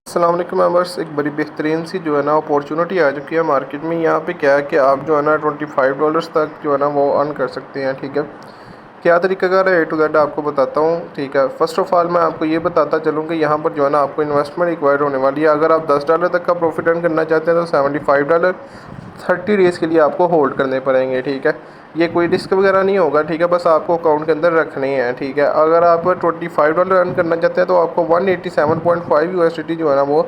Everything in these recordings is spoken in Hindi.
अस्सलाम वालेकुम मेंबर्स। एक बड़ी बेहतरीन सी जो है ना अपॉर्चुनिटी आ चुकी है मार्केट में। यहाँ पे क्या है कि आप जो है ना $25 तक जो है ना वो अर्न कर सकते हैं। ठीक है, क्या तरीकाकार है ए टू जेड आपको बताता हूँ। ठीक है, फ़र्स्ट ऑफ़ ऑल मैं आपको ये बताता चलूँ कि यहाँ पर जो है ना आपको इन्वेस्टमेंट रिक्वायर्ड होने वाली है। अगर आप $10 तक का प्रॉफिट अर्न करना चाहते हैं तो $75 30 डेज़ के लिए आपको होल्ड करने पड़ेंगे। ठीक है, ये कोई रिस्क वगैरह नहीं होगा। ठीक है, बस आपको अकाउंट के अंदर रखने हैं। ठीक है, अगर आप $25 अर्न करना चाहते हैं तो आपको 187.5 USDT जो है ना वो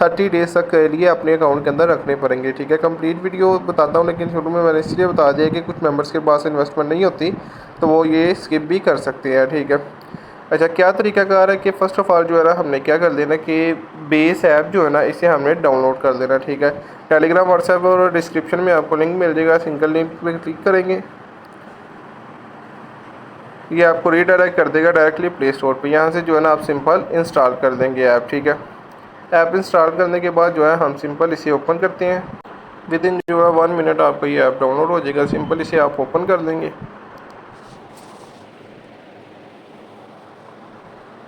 30 डेज़ तक के लिए अपने अकाउंट के अंदर रखने पड़ेंगे। ठीक है, कंप्लीट वीडियो बताता हूँ, लेकिन शुरू में मैंने इसलिए बता दिया कि कुछ मेंबर्स के पास इन्वेस्टमेंट नहीं होती तो वो ये स्किप भी कर सकते हैं। ठीक है, अच्छा क्या तरीकाकार है कि फ़र्स्ट ऑफ़ ऑल जो है ना हमने क्या कर लेना कि बेस ऐप जो है ना इसे हमने डाउनलोड कर लेना। ठीक है, टेलीग्राम, व्हाट्सएप और डिस्क्रिप्शन में आपको लिंक मिल जाएगा। सिंगल लिंक पे क्लिक करेंगे, ये आपको रीडायरेक्ट कर देगा डायरेक्टली प्ले स्टोर पे। यहाँ से जो है ना आप सिंपल इंस्टॉल कर देंगे ऐप। ठीक है, ऐप इंस्टॉल करने के बाद जो है हम सिंपल इसे ओपन करते हैं। विद इन जो है 1 मिनट आपका ये ऐप डाउनलोड हो जाएगा। सिंपल इसे आप ओपन कर देंगे।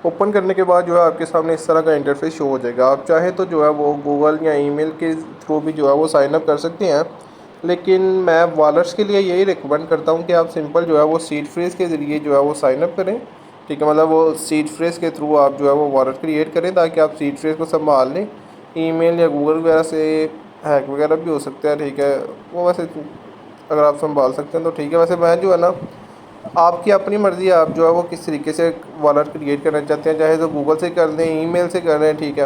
ओपन करने के बाद जो है आपके सामने इस तरह का इंटरफेस शो हो जाएगा। आप चाहें तो जो है वो गूगल या ईमेल के थ्रू भी जो है वो साइन अप कर सकते हैं, लेकिन मैं वॉलेट्स के लिए यही रिकमेंड करता हूँ कि आप सिंपल जो है वो सीड फ्रेज़ के ज़रिए जो है वो साइन अप करें। ठीक है, मतलब वो सीड फ्रेज़ के थ्रू आप जो है वो वॉलेट क्रिएट करें ताकि आप सीड फ्रेज़ को संभाल लें। ईमेल या गूगल वगैरह से हैक वगैरह भी हो सकता है। ठीक है, वो वैसे अगर आप संभाल सकते हैं तो ठीक है। वैसे मैं जो है ना, आपकी अपनी मर्ज़ी है, आप जो है वो किस तरीके से वॉलेट क्रिएट करना चाहते हैं, चाहे तो गूगल से कर लें, ईमेल से कर लें। ठीक है,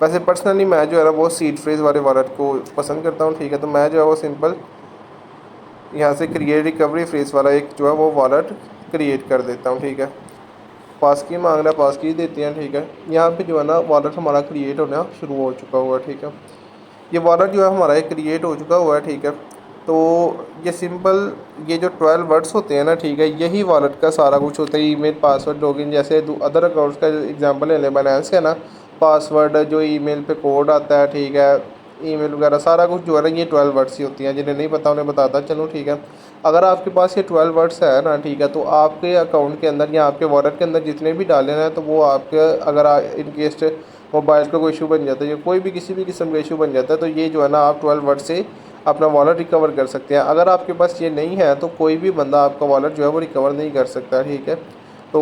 वैसे पर्सनली मैं जो है ना वो सीड फ्रेज़ वाले वॉलेट को पसंद करता हूँ। ठीक है, तो मैं जो है वो सिंपल यहाँ से क्रिएट रिकवरी फ्रेज़ वाला एक जो है वो वॉलेट क्रिएट कर देता हूँ। ठीक है, पास की मांग रहा है, पास की देते हैं। ठीक है, यहाँ पे जो है ना वॉलेट हमारा क्रिएट होना शुरू हो चुका हुआ है। ठीक है, ये वॉलेट जो है हमारा एक क्रिएट हो चुका हुआ है। ठीक है, तो ये सिंपल ये जो 12 वर्ड्स होते हैं ना, ठीक है, यही वॉलेट का सारा कुछ होता है। ईमेल, पासवर्ड, लॉगिन, जैसे अदर अकाउंट्स का एग्जांपल ले लें, बाइनेंस है ना, पासवर्ड जो ईमेल पे कोड आता है। ठीक है, ईमेल वगैरह सारा कुछ जो है ना ये 12 वर्ड्स ही होती हैं। जिन्हें नहीं पता उन्हें बताता चलो। ठीक है, अगर आपके पास ये 12 वर्ड्स है ना, ठीक है, तो आपके अकाउंट के अंदर या आपके वॉलेट के अंदर जितने भी डाले हैं तो वो आपके अगर इन केस मोबाइल का कोई इशू बन जाता है या कोई भी किसी भी किस्म का इशू बन जाता है तो ये जो है ना आप 12 वर्ड से अपना वॉलेट रिकवर कर सकते हैं। अगर आपके पास ये नहीं है तो कोई भी बंदा आपका वॉलेट जो है वो रिकवर नहीं कर सकता। ठीक है, तो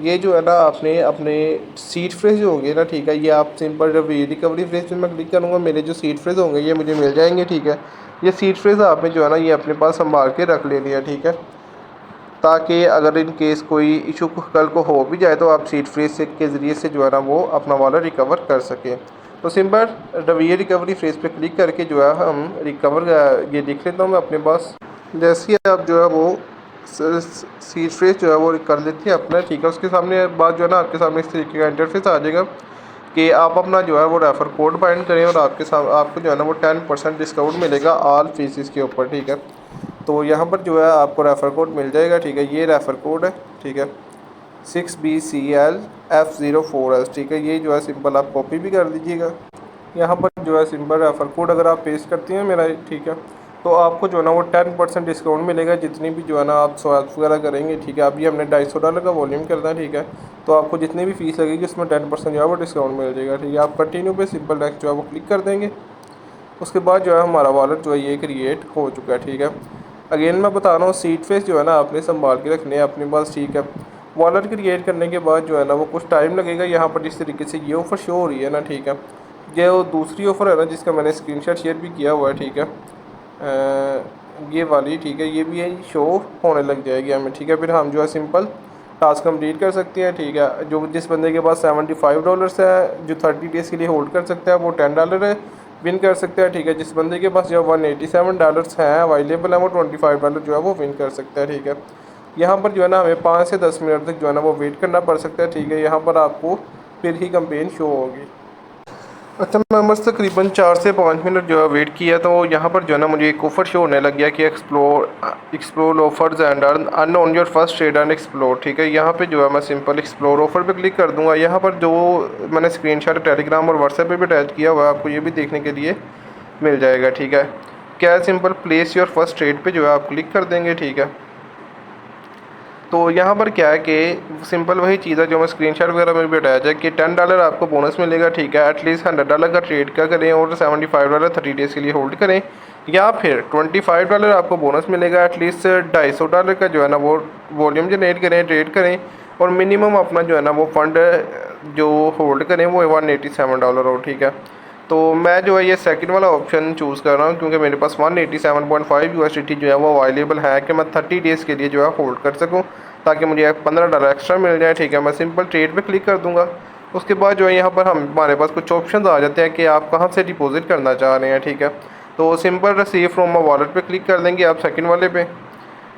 ये जो है ना आपने अपने सीड फ्रेज जो होंगे ना, ठीक है, ये आप सिंपल जब रिकवरी फ्रेज पे मैं क्लिक करूँगा मेरे जो सीड फ्रेज होंगे ये मुझे मिल जाएंगे। ठीक है, ये सीड फ्रेज आपने जो है ना ये अपने पास संभाल के रख लेनी है। ठीक है, ताकि अगर इन केस कोई इशू कल को हो भी जाए तो आप सीड फ्रेज से के ज़रिए से जो है ना वो अपना वॉलेट रिकवर कर सकें। तो सिंपल ये रिकवरी फ्रेज पे क्लिक करके जो है हम रिकवर ये लिख लेता हूँ मैं अपने पास। जैसे ही आप जो है वो सीड फ्रेज जो है वो कर लेते हैं अपना। ठीक है, उसके सामने बाद जो है ना आपके सामने इस तरीके का इंटरफेस आ जाएगा कि आप अपना जो है वो रेफ़र कोड फाइंड करें और आपको जो है ना वो 10% डिस्काउंट मिलेगा ऑल फीसिस के ऊपर। ठीक है, तो यहाँ पर जो है आपको रेफ़र कोड मिल जाएगा। ठीक है, ये रेफ़र कोड है। ठीक है, 6BCLF04S। ठीक है, ये जो है सिंपल आप कॉपी भी कर लीजिएगा। यहाँ पर जो है सिंपल रेफ़र कोड अगर आप पेस्ट करते हैं मेरा, ठीक है, तो आपको जो है ना वो 10% डिस्काउंट मिलेगा जितनी भी जो है ना आप स्वैप वगैरह करेंगे। ठीक है, अभी हमने $250 का वॉल्यूम करना है। ठीक है, तो आपको जितनी भी फ़ीस लगेगी उसमें 10% जो है वो डिस्काउंट मिल जाएगा। ठीक है, आप कंटिन्यू पे सिंपल नेक्स्ट जो है वो क्लिक कर देंगे। उसके बाद जो है हमारा वॉलेट जो है ये क्रिएट हो चुका है। ठीक है, अगेन मैं बता रहा हूँ सीड फेस जो है ना आपने संभाल के रखने हैं अपने पास। ठीक है, वॉलेट क्रिएट करने के बाद जो है ना वो कुछ टाइम लगेगा। यहाँ पर जिस तरीके से ये ऑफ़र शो हो रही है ना, ठीक है, ये वो दूसरी ऑफ़र है ना जिसका मैंने स्क्रीनशॉट शेयर भी किया हुआ है। ठीक है, ये वाली, ठीक है, ये भी है शो होने लग जाएगी हमें। ठीक है, फिर हम जो है सिंपल टास्क कंप्लीट कर सकते हैं। ठीक है, जो जिस बंदे के पास $75 है जो 30 डेज़ के लिए होल्ड कर सकता है वो $10 है विन कर सकता है। ठीक है, जिस बंदे के पास जो $187 हैं अवेलेबल है वो $25 जो है वो विन कर सकता है। ठीक है, यहाँ पर जो है ना हमें 5 से 10 मिनट तक जो है ना वो वेट करना पड़ सकता है। ठीक है, यहाँ पर आपको फिर ही कंपेन शो होगी। अच्छा मैं बस तकरीबन 4 से 5 मिनट जो है वेट किया तो यहाँ पर जो है ना मुझे एक ऑफ़र शो होने लग गया कि explore offers and earn on your first trade and explore. ठीक है, यहाँ पे जो है मैं सिंपल एक्सप्लोर ऑफर पे क्लिक कर दूँगा। यहाँ पर जो मैंने स्क्रीनशॉट टेलीग्राम और व्हाट्सएप पे भी अटैच किया हुआ है आपको ये भी देखने के लिए मिल जाएगा। ठीक है, क्या simple place your first trade पे जो है आप क्लिक कर देंगे। ठीक है, तो यहाँ पर क्या है कि सिंपल वही चीज़ है जो मैं स्क्रीनशॉट वगैरह में भी बताया जाए कि $10 आपको बोनस मिलेगा, ठीक है। एटलीस्ट $100 का ट्रेड का करें और $75 30 डेज़ के लिए होल्ड करें, या फिर $25 आपको बोनस मिलेगा, एटलीस्ट $250 का जो है ना वो वॉल्यूम जनरेट करें, ट्रेड करें, और मिनिमम अपना जो है ना वो फंड जो होल्ड करें वो $187 हो, ठीक है। तो मैं जो है ये सेकंड वाला ऑप्शन चूज़ कर रहा हूँ क्योंकि मेरे पास 187.5 USDT जो है वो अवेलेबल है कि मैं 30 डेज़ के लिए जो है होल्ड कर सकूँ, ताकि मुझे $15 एक्स्ट्रा मिल जाए, ठीक है। मैं सिंपल ट्रेड पे क्लिक कर दूँगा। उसके बाद जो है यहाँ पर हमारे पास कुछ ऑप्शन आ जाते हैं कि आप कहाँ से डिपॉजिट करना चाह रहे हैं, ठीक है। तो simple receive from my wallet पे क्लिक कर देंगे आप सेकंड वाले पे।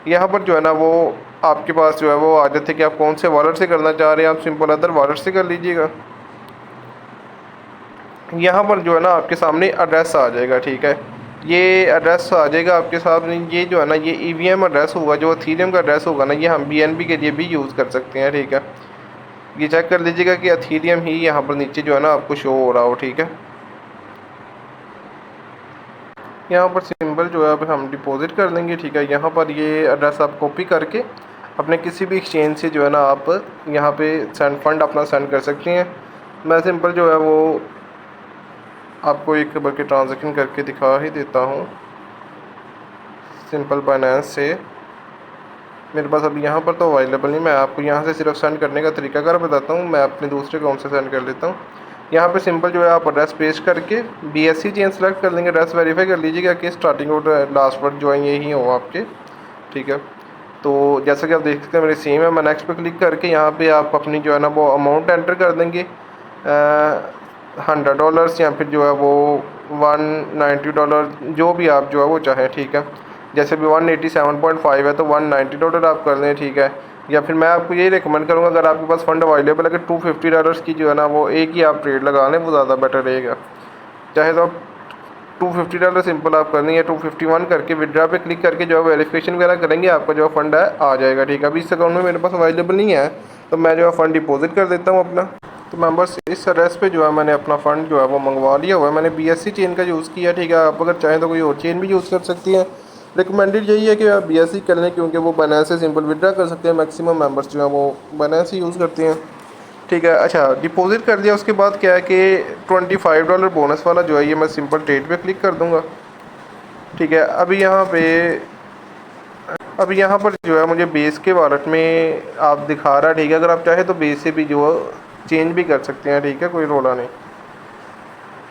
यहाँ पर जो है ना वो आपके पास जो है वो आ जाते हैं कि आप कौन से वॉलेट से करना चाह रहे हैं, आप सिंपल अदर वॉलेट से कर लीजिएगा। यहाँ पर जो है ना आपके सामने एड्रेस आ जाएगा, ठीक है। ये एड्रेस आ जाएगा आपके सामने, ये जो है ना ये EVM एड्रेस होगा, जो एथेरियम का एड्रेस होगा ना, ये हम BNB के लिए भी यूज़ कर सकते हैं, ठीक है। ये चेक कर लीजिएगा कि एथेरियम ही यहाँ पर नीचे जो है ना आपको शो हो रहा हो, ठीक है। यहाँ पर सिंपल जो है अब हम डिपॉजिट कर लेंगे, ठीक है। यहाँ पर ये एड्रेस आप कॉपी करके अपने किसी भी एक्सचेंज से जो है ना आप यहाँ पे सेंड फंड अपना सेंड कर सकते हैं। मैं सिंपल जो है वो आपको एक बार के ट्रांजैक्शन करके दिखा ही देता हूँ। सिंपल फाइनेंस से मेरे पास अभी यहाँ पर तो अवेलेबल नहीं, मैं आपको यहाँ से सिर्फ सेंड करने का तरीकाकार बताता हूँ। मैं अपने दूसरे अकाउंट से सेंड कर लेता हूँ। यहाँ पे सिंपल जो है आप एड्रेस पेस्ट करके BSC चेंज सेलेक्ट कर लेंगे। एड्रेस वेरीफाई कर लीजिएगा कि स्टार्टिंग और लास्ट वर्ड जो है यही हो आपके, ठीक है। तो जैसा कि आप देख सकते हैं मेरी सेम है। मैं नेक्स्ट पे क्लिक करके यहाँ पे आप अपनी जो है ना वो अमाउंट एंटर कर देंगे, $100 या फिर जो है वो $190, जो भी आप जो है वो चाहें, ठीक है। जैसे भी 187.5 है तो $190 आप कर लें, ठीक है। या फिर मैं आपको यही रिकमेंड करूँगा, अगर आपके पास फंड अवेलेबल है कि $250 की जो है ना वो एक ही आप ट्रेड लगा लें, वो ज़्यादा बेटर रहेगा। चाहे तो आप $250 सिंपल आप करनी है, 251 करके विड्रा पे क्लिक करके जो है वेरिफिकेशन वगैरह करेंगे, आपका जो फंड है आ जाएगा, ठीक है। अभी इस अकाउंट में मेरे पास अवेलेबल नहीं है, तो मैं जो है फ़ंड डिपॉजिट कर देता हूँ अपना। तो मेंबर्स इस एड्रेस पे जो है मैंने अपना फ़ंड जो है वो मंगवा लिया हुआ है। मैंने BSC चेन का यूज़ किया, ठीक है। आप अगर चाहें तो कोई और चेन भी यूज़ कर सकती हैं। रिकमेंडेड यही है कि आप BSC कर लें क्योंकि वो बाइनेंस से सिंपल विड्रा कर सकते हैं। मैक्सिमम मेंबर्स जो हैं वो बाइनेंस ही यूज़ करते हैं, ठीक है। अच्छा, डिपॉजिट कर दिया, उसके बाद क्या है कि $25 बोनस वाला जो है ये मैं सिंपल ट्रेड पे क्लिक कर दूंगा, ठीक है। अभी यहाँ पर जो है मुझे बेस के वॉलेट में आप दिखा रहा है, ठीक है। अगर आप चाहे तो बेस से भी जो चेंज भी कर सकते हैं, ठीक है, कोई रोला नहीं।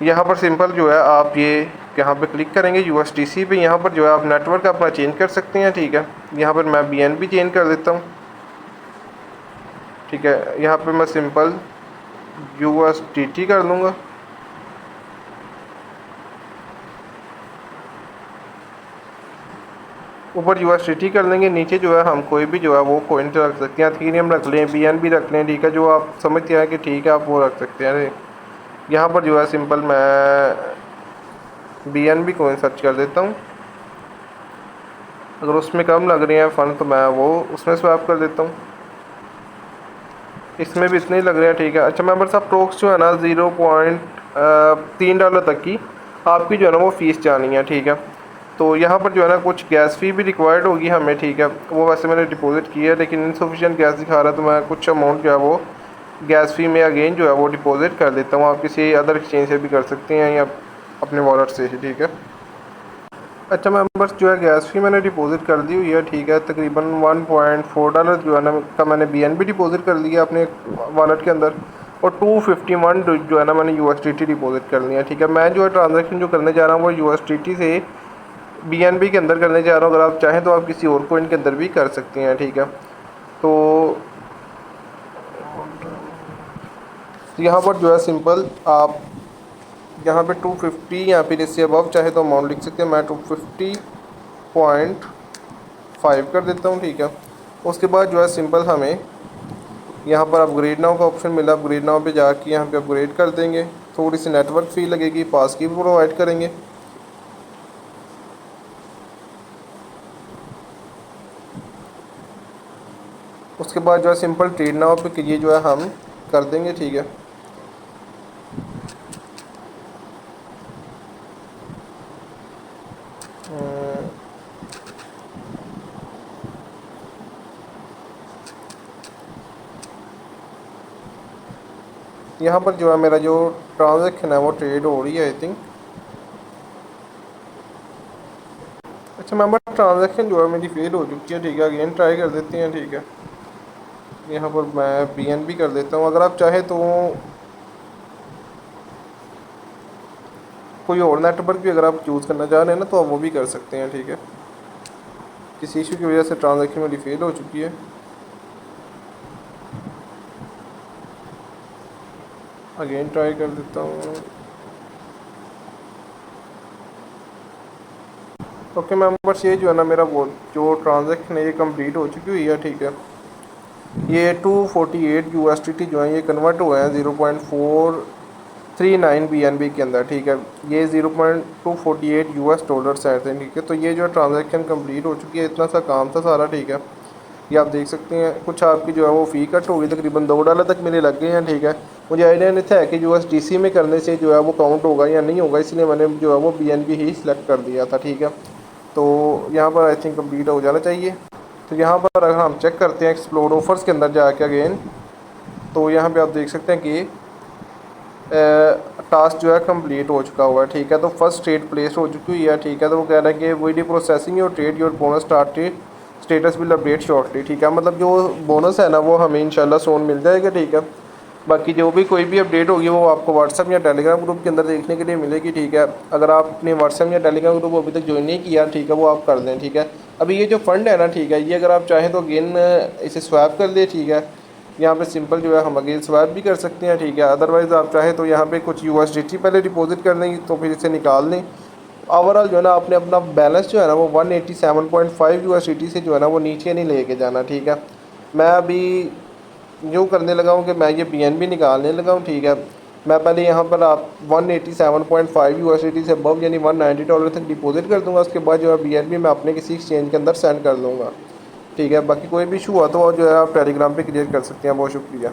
यहाँ पर सिंपल जो है आप ये यहाँ पे क्लिक करेंगे USDC पे, यहाँ पर जो है आप नेटवर्क अपना चेंज कर सकते हैं, ठीक है। यहाँ पर मैं BNB चेंज कर देता हूँ, ठीक है। यहाँ पे मैं सिंपल USDT कर लूँगा। ऊपर USDT कर लेंगे, नीचे जो है हम कोई भी जो है वो कोइन रख सकते हैं, एथेरियम रख लें, BNB रख लें, ठीक है। जो आप समझते हैं कि ठीक है आप वो रख सकते हैं। यहाँ पर जो है सिंपल मैं BNB कोइन सर्च कर देता हूँ। अगर उसमें कम लग रहे हैं फ़ंड तो मैं वो उसमें स्वैप कर देता हूँ। इसमें भी इतने ही लग रहे हैं, ठीक है। अच्छा मेंबर साहब, टोक्स जो है ना $0.3 तक की आपकी जो है ना वो फ़ीस जानी है, ठीक है। तो यहाँ पर जो है ना कुछ गैस फ़ी भी रिक्वायर्ड होगी हमें, ठीक है। वो वैसे मैंने डिपॉजिट की है लेकिन इनसफिशिएंट गैस दिखा रहा है, तो मैं कुछ अमाउंट जो है वो गैस फ़ी में अगेन जो है वो डिपॉजिट कर देता हूँ। आप किसी अदर एक्सचेंज से भी कर सकते हैं या अपने वॉलेट से ही, ठीक है। अच्छा मेंबर्स, जो है गैस फ़ी मैंने डिपॉजिट कर दी हुई है, ठीक है। तकरीबन $1.4 जो है ना का मैंने BNB डिपॉजिट कर लिया अपने वॉलेट के अंदर, और 251 जो है ना मैंने USDT डिपॉजिट कर लिया, ठीक है। मैं जो है ट्रांजैक्शन जो करने जा रहा हूँ वो USDT से BNB के अंदर करने जा रहा हूँ। अगर आप चाहें तो आप किसी और कोइन के अंदर भी कर सकते हैं, ठीक है। तो यहाँ पर जो है सिंपल आप यहाँ पे 250 या फिर इससे अबव चाहे तो अमाउंट लिख सकते हैं। मैं 250.5 कर देता हूँ, ठीक है। उसके बाद जो है सिंपल हमें यहाँ पर अपग्रेड नाउ का ऑप्शन मिला, अपग्रेड नाउ पे जाके यहाँ पे अपग्रेड कर देंगे। थोड़ी सी नेटवर्क फ़ी लगेगी, पास की भी प्रोवाइड करेंगे। उसके बाद जो है सिंपल ट्रेड नाउ पे ये जो है हम कर देंगे, ठीक है। यहाँ पर जो है मेरा जो ट्रांजेक्शन है वो ट्रेड हो रही है आई थिंक। अच्छा मेंबर, ट्रांजेक्शन जो है मेरी फेल हो चुकी है, ठीक है। अगेन ट्राई कर देते हैं, ठीक है। यहाँ पर मैं BNB कर देता हूँ। अगर आप चाहें तो कोई और नेटवर्क भी अगर आप चूज़ करना चाह रहे हैं ना, तो आप वो भी कर सकते हैं, ठीक है। किसी इशू की वजह से ट्रांजेक्शन मेरी फेल हो चुकी है। अगेन ट्राई कर देता हूँ। ओके मेंबर्स, ये जो है ना मेरा वो जो ट्रांजेक्शन है ये कंप्लीट हो चुकी हुई है, ठीक है। ये 248 USDT जो है ये कन्वर्ट हुए हैं 0.439 BNB के अंदर, ठीक है। ये 0.248 US डॉलर्स आए थे, ठीक है। तो ये जो ट्रांजेक्शन कंप्लीट हो चुकी है, इतना सा काम था सारा, ठीक है। ये आप देख सकते हैं। कुछ आपकी जो है वो फ़ी कट होगी, तकरीबन $2 तक मेरे लग गए हैं, ठीक है। मुझे आइडिया नहीं था कि USDC में करने से जो है वो काउंट होगा या नहीं होगा, इसलिए मैंने जो है वो BNB ही सिलेक्ट कर दिया था, ठीक है। तो यहाँ पर आई थिंक कंप्लीट हो जाना चाहिए। तो यहाँ पर अगर हम चेक करते हैं एक्सप्लोर ऑफर्स के अंदर जाके अगेन, तो यहाँ पे आप देख सकते हैं कि टास्क जो है कंप्लीट हो चुका हुआ है, ठीक है। तो फर्स्ट ट्रेड प्लेस हो चुकी हुई है, ठीक है। तो वो कह रहा है कि वीडी processing your trade, your bonus started status will update shortly, ठीक है। मतलब जो बोनस है ना वो हमें इंशाल्लाह सोन मिल जाएगा, ठीक है। बाकी जो भी कोई भी अपडेट होगी वो आपको व्हाट्सएप या टेलीग्राम ग्रुप के अंदर देखने के लिए मिलेगी, ठीक है। अगर आपने व्हाट्सएप या टेलीग्राम ग्रुप अभी तक ज्वाइन नहीं किया, ठीक है, वो आप कर दें, ठीक है। अभी ये जो फंड है ना, ठीक है, ये अगर आप चाहें तो अगेन इसे स्वैप कर दें, ठीक है। यहाँ पे सिंपल जो है हम अगेन स्वैप भी कर सकते हैं, ठीक है। अदरवाइज़ आप चाहें तो यहाँ पे कुछ USDT पहले डिपॉजिट कर देंगे, तो फिर इसे निकाल लें। ओवरऑल जो है ना आपने अपना बैलेंस जो है ना वो 187.5 USDT से जो है ना वो नीचे नहीं लेके जाना, ठीक है। मैं अभी यूँ करने लगा हूँ कि मैं ये BNB निकालने लगा हूँ, ठीक है। मैं पहले यहाँ पर आप 187.5 USDT से अबव यानी $190 तक डिपॉजिट कर दूँगा। उसके बाद जो है BNB मैं अपने किसी एक्सचेंज के अंदर सेंड कर दूँगा, ठीक है। बाकी कोई भी इशू हुआ तो जो है आप टेलीग्राम पे क्लियर कर सकते हैं। बहुत शुक्रिया।